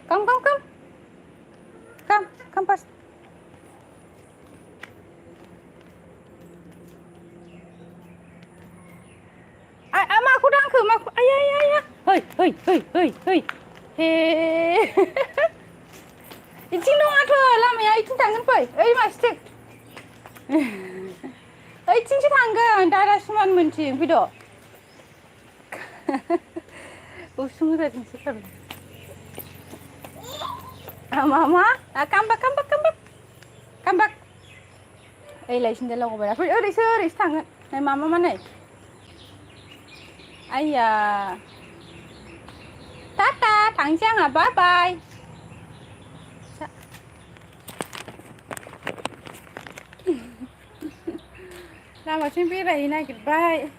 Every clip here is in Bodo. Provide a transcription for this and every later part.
Come, come, come. Come, come first. Ma aku dah ke ma aku. Ayah, ayah, ayah. Hei, hei, hei, hei, hei. Hei. Icing dong atau lama ya icing tangan poi. Mastik. Icing sih tangan. Darah semua mencing. Video. Usung dah icing sekali. Mama, come back, come back, come back. Come back. Lại xin lỗi các bạn. Đi thằng này mama này. Ai da. Tata, thằng Giang à, bye bye. Làm ở trên phía này này goodbye.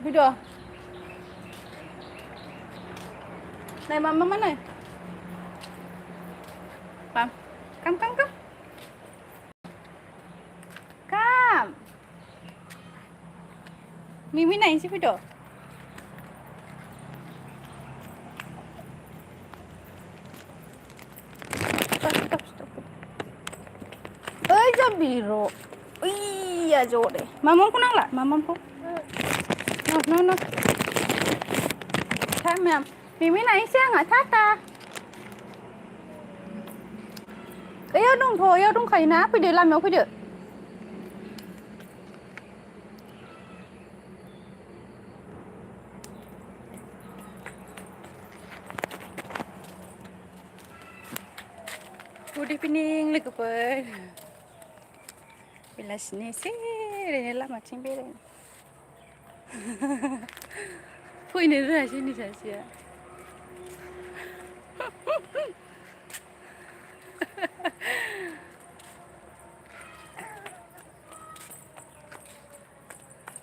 Video. Này mama này. Pam. Come, come, come. Come. Mimi này sih video. Stop. Jabiro. Iya jode. Mamam pun nangla, mamam pun. No. Come em. Mimi này sang à tata. Eo dong thôi, eo dong khai ná, phải để làm mèo phải được. Good evening, look up. Bila sini sih, ini lah macam beda. Pui ni dah sini saja.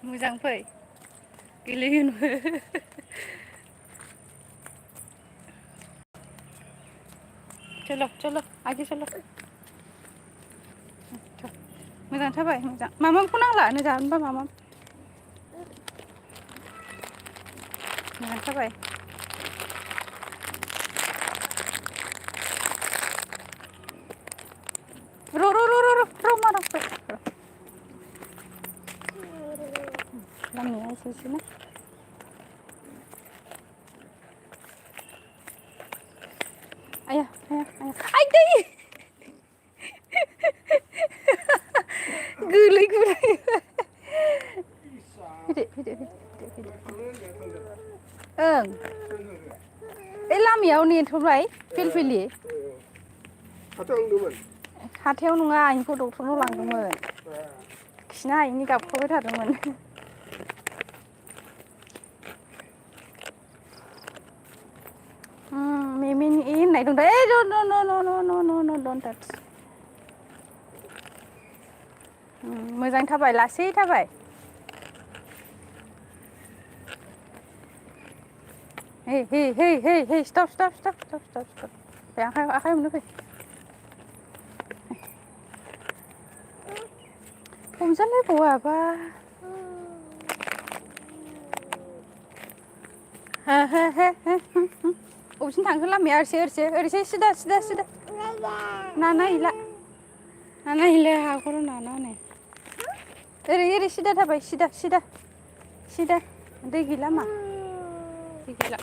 Muzang pui, giliran. चलो आगे चलो मोजां थाबाय मोजां मामाखौ नांला नो जानोबा मामा मोजां थाबाय र' मारा लामाया एसेसो ना ayah ay day gulay लामायाव नेथ'बाय फिलफिलि हाथायाव नङा आइखौ डक्टरनाव लांदोंमोन खिनो हायिनि गाबख्रावबाय थादोंमोन Mimin ini dong, no, don't touch. Moजां थाबाय, लासै थाबाय. Hey, stop. Fै, आखाइ हमनो फै. हमजालायबावाबा. Usin thằng cứ làm mẹ ở sida. Nana ila ha koro nana ne. Eri sida thabai sida. Dei gila ma. Gila.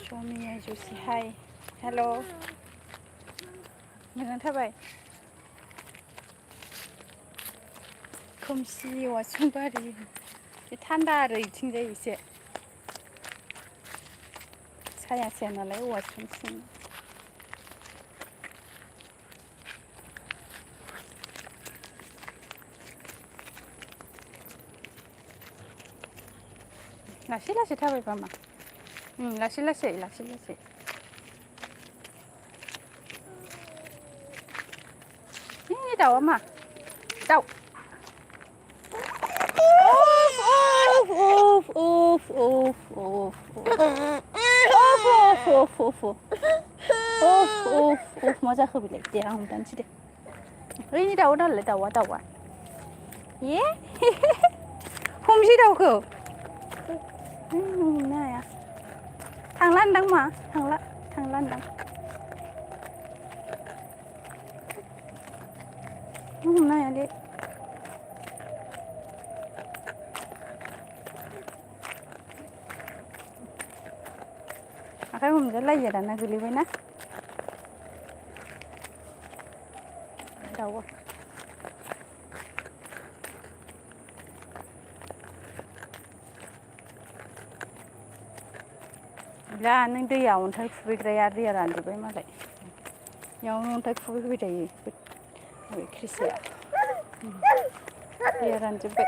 Show me as you say hi. Hello. Moजां थाबाय. खोमसि वासुंबारि. थान्दा आरो इथिंजाय एसे साया नालाय औवा सिं लासै थाबायबा मा लासै दाउआ मा दाउ मा जाखो बेलाय दे आं हमदानोसै दे ओइनि दाउआ दाउआ ये हमसै दाउखौ हमनो हाया थांलानदां मा थांलानदां हमनो हाया दे आखाइ हमजालायो दाना गोलैबायना दाउआ दा नों दैया अन्थाइ खुबैग्राया दैया रानजोब्बाय मालाय बेयावनो अन्थाइ खुबैहोबाय थायो बे क्रिसिया दैया रानजोब्बाय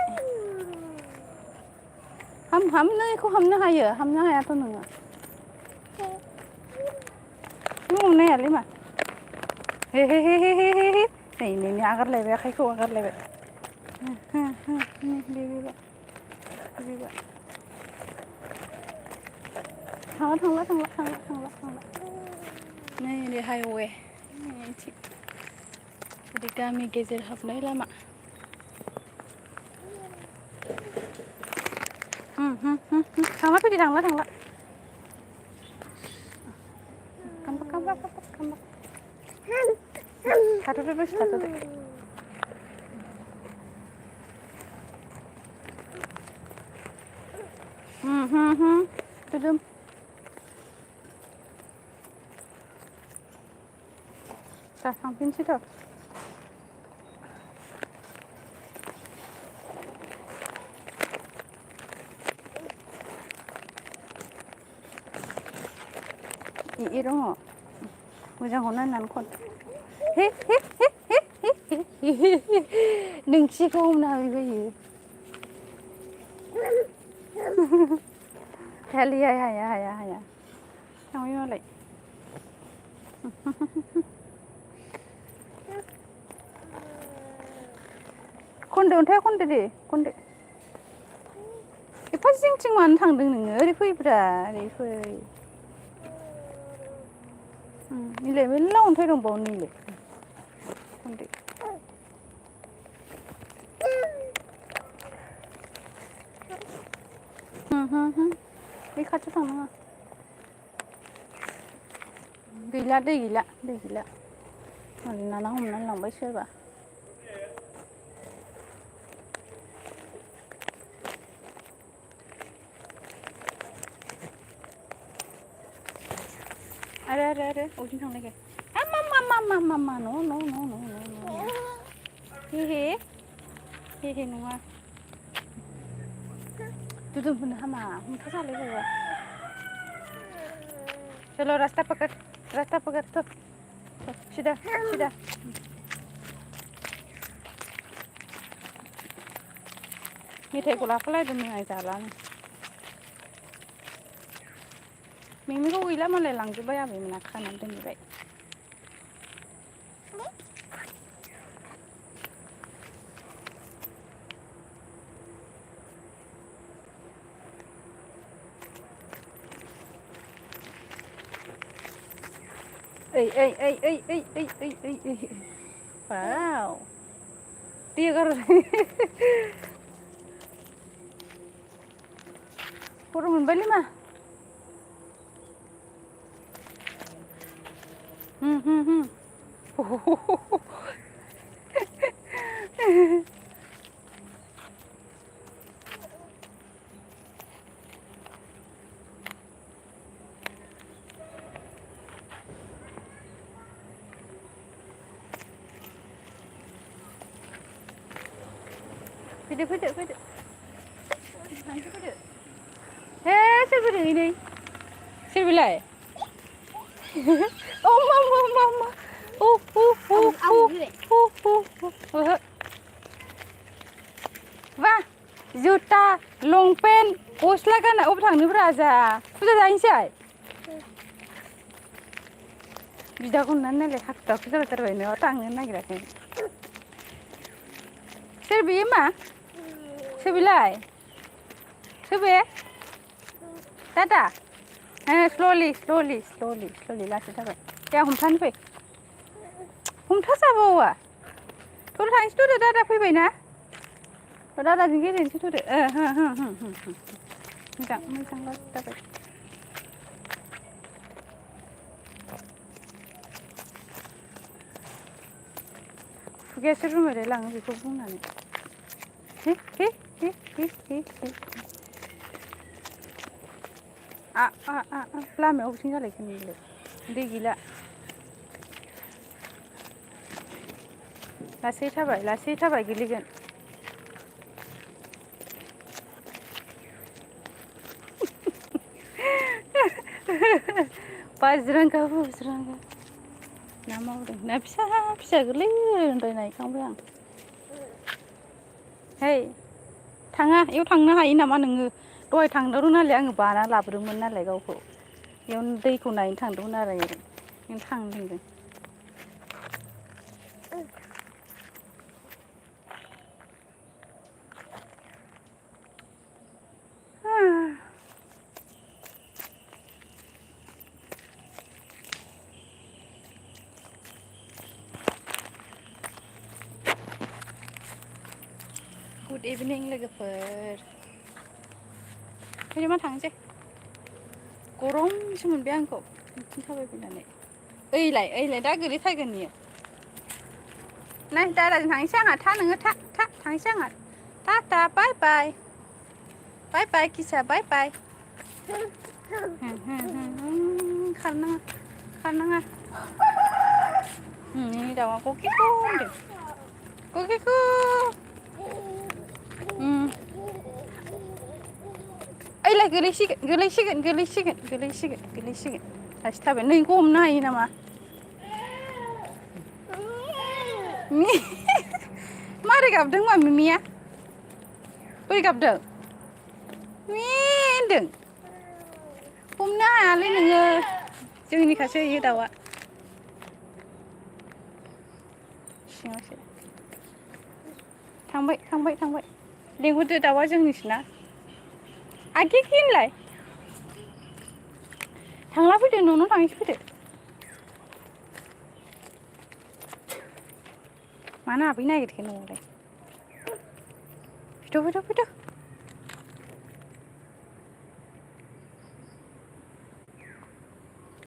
हामनो बेखौ हामनो हायो हामनो हायाथ' नोङो नों हमनो हायालै मा हे हे हे हे हे हे हे नै आगारलायबाय आखाइखौ आगारलायबाय थांला नै ओरै हाइवे ओरै गामि गेजेर हाबनाय लामा थांला फैदो थांला थाथ'दो दसे थाथ'दो दोदोम दा थांफिनसैथ' दङ मोजांखौ नायनानै खन हे हे हे हे हे नोंखिखौ हमनो हाबाय बायो हाया थांबाय मालाय खनदो अन्थाइ खनदो दे खनदो एफा जिंथिं मानो थांदों नोङो ओरै फैब्रा ओरै फै नैलाय मेरला अन्थाइ दंबावो नैलाय खनदो बे खाथियाव थांनाङा गैला दै गैला मालाय नाना हमनानै लांबाय सोरबा आरो अबेथिं थांनायखाय मा न' हे नङा दुदुमफोरनो हामा हमथा जालाय बावा चलो रास्ता पकड़ तो सीधा मेथाइखौ लाफालायदोंमोन आं जालानो मिमिखौ गैला मालाय लांजोब्बाय आबैमोना खानानै दोनबाय ओइ वाव दैया गारबाय खर' मोनबायलै मा फैदो फैदो हे सोर फैदों नै सोर बेलाय मा बा जुथा लंपेन्ट गस्ला गानना अबाव थांनोब्रा जा फुजा जाहैनोसै बिदाखौ नुनानै नायलाय हाखु दाखु जालायथारबाय न'आव थांनो नागिराखै सोर बेयो मा सोर बेलाय सोर बे दादा स्ल'लि लासै थाबाय दे आं हमथानो फै हमथा जाबावा थ' थांसै थ' दादा फैबाय ना दादाजों गेलेनोसै थ'दो मोजां मोजां जाबाय खुगायासो रुमायलाय लाङो बेखौ बुंनानै हे हे हे हे हे हे लामायाव बबेथिं जालायखो नोंलाय दै गैला लासै थाबाय गोलैगोन बाज्रांगा ना मावदों ना फिसा गोरलै होनबाय नायखांबाय आं है थाङा इयाव थांनो हायो नामा नोङो दहाय थांदोंमोन नालाय आङो बाना लाबोदोंमोन नालाय गावखौ इयावनो दैखौ नायनो थांदोंमोन आरो नों थांनो लिंदों गुड इभिनिं लोगोफोर फैनो मा थांसै गरमसो मोनबाय आंखौ बिथिं थाबायफैनानै ओइलाय दा गोलैथारगोन इयो नाय दादाजों थांसै आंहा नोङो थांसै आंहा टाटा बाय बाय किसा बाय खारनाङा नोंनि दाउआ ककिखौ होनदों ककिखौ ओइलाय गोलैसिगोन दासो थाबाय नै बेखौ हमनो हायो नामा मारै गाबदों मिमिया बोरै गाबदों होनदों हमनो हायालै नोङो जोंनिखासो इयो दाउआ सिङावसो थांबाय लेंहरदो दाउआ जोंनिसोना आगिगि होनलाय थांला फैदो न'नाव थांसै फैदो मानो हाबहैनो नागिरखो न'आवलाय फैद'